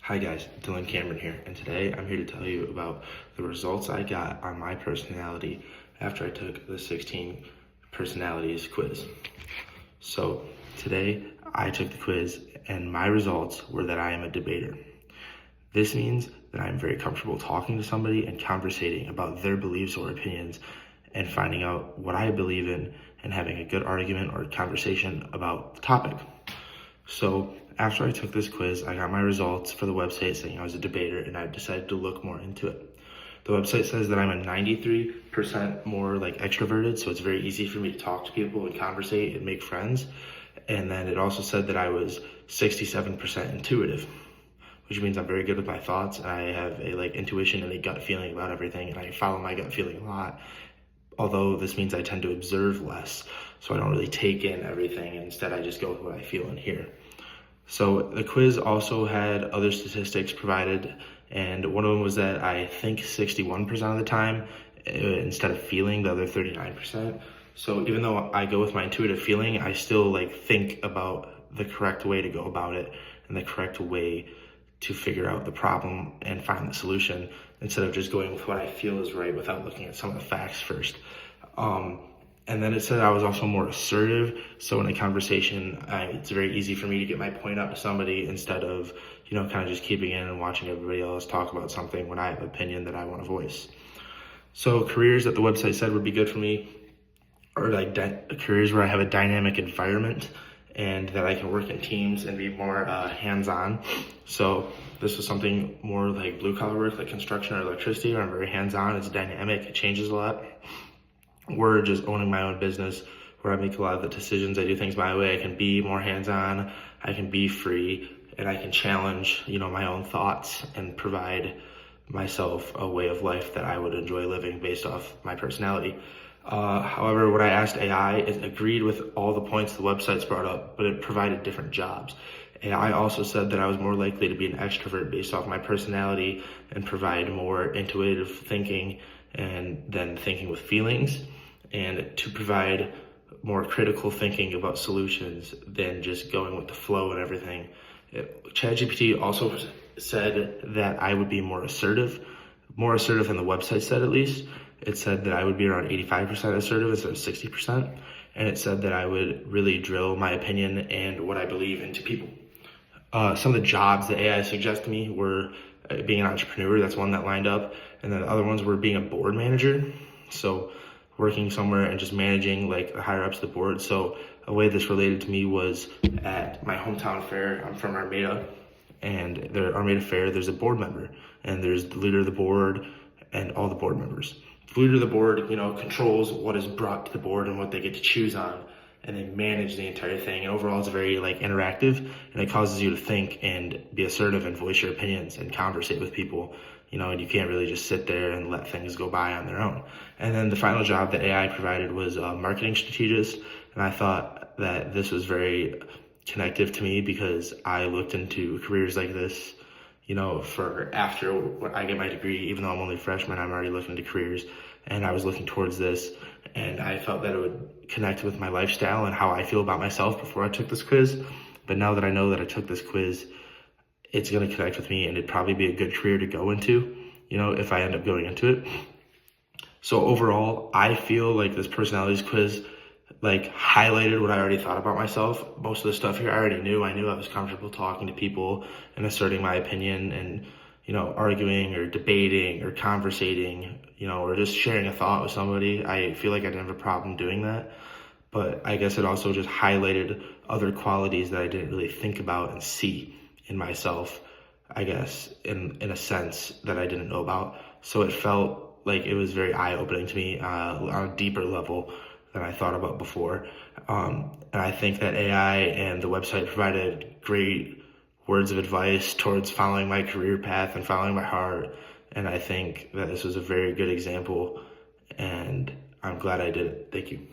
Hi guys, Dylan Cameron here, and today I'm here to tell you about the results I got on my personality after I took the 16 personalities quiz. So today I took the quiz and my results were that I am a debater. This means that I'm very comfortable talking to somebody and conversating about their beliefs or opinions and finding out what I believe in and having a good argument or conversation about the topic. So after I took this quiz, I got my results for the website saying I was a debater, and I decided to look more into it. The website says that I'm a 93% more extroverted, so it's very easy for me to talk to people and conversate and make friends. And then it also said that I was 67% intuitive, which means I'm very good with my thoughts, and I have a intuition and a gut feeling about everything, and I follow my gut feeling a lot. Although this means I tend to observe less, so I don't really take in everything. Instead, I just go with what I feel and hear. So the quiz also had other statistics provided, and one of them was that I think 61% of the time instead of feeling the other 39%. So even though I go with my intuitive feeling, I still think about the correct way to go about it and the correct way to figure out the problem and find the solution instead of just going with what I feel is right without looking at some of the facts first. And then it said I was also more assertive. So in a conversation, it's very easy for me to get my point out to somebody instead of, kind of just keeping in and watching everybody else talk about something when I have an opinion that I want to voice. So careers that the website said would be good for me are careers where I have a dynamic environment and that I can work in teams and be more hands-on. So this was something more like blue-collar work, like construction or electricity, where I'm very hands-on. It's dynamic, it changes a lot. Or just owning my own business, where I make a lot of the decisions, I do things my way. I can be more hands-on, I can be free, and I can challenge, my own thoughts and provide myself a way of life that I would enjoy living based off my personality. However, when I asked AI, it agreed with all the points the websites brought up, but it provided different jobs. AI also said that I was more likely to be an extrovert based off my personality and provide more intuitive thinking and then thinking with feelings, and to provide more critical thinking about solutions than just going with the flow and everything. ChatGPT also said that I would be more assertive than the website said, at least. It said that I would be around 85% assertive instead of 60%. And it said that I would really drill my opinion and what I believe into people. Some of the jobs that AI suggested to me were being an entrepreneur. That's one that lined up. And then the other ones were being a board manager. So working somewhere and just managing the higher ups of the board. So a way this related to me was at my hometown fair. I'm from Armada, and the Armada fair, there's a board member, and there's the leader of the board and all the board members. The leader of the board, controls what is brought to the board and what they get to choose on, and they manage the entire thing. And overall, it's very interactive, and it causes you to think and be assertive and voice your opinions and conversate with people. And you can't really just sit there and let things go by on their own. And then the final job that AI provided was a marketing strategist. And I thought that this was very connective to me because I looked into careers like this, for after when I get my degree. Even though I'm only a freshman, I'm already looking into careers. And I was looking towards this, and I felt that it would connect with my lifestyle and how I feel about myself before I took this quiz. But now that I know that I took this quiz, it's going to connect with me, and it'd probably be a good career to go into, if I end up going into it. So overall, I feel like this personalities quiz, highlighted what I already thought about myself. Most of the stuff here I already knew. I knew I was comfortable talking to people and asserting my opinion and, arguing or debating or conversating, or just sharing a thought with somebody. I feel like I didn't have a problem doing that. But I guess it also just highlighted other qualities that I didn't really think about and see in myself, I guess, in a sense that I didn't know about. So it felt like it was very eye-opening to me on a deeper level than I thought about before. And I think that AI and the website provided great words of advice towards following my career path and following my heart. And I think that this was a very good example, and I'm glad I did it. Thank you.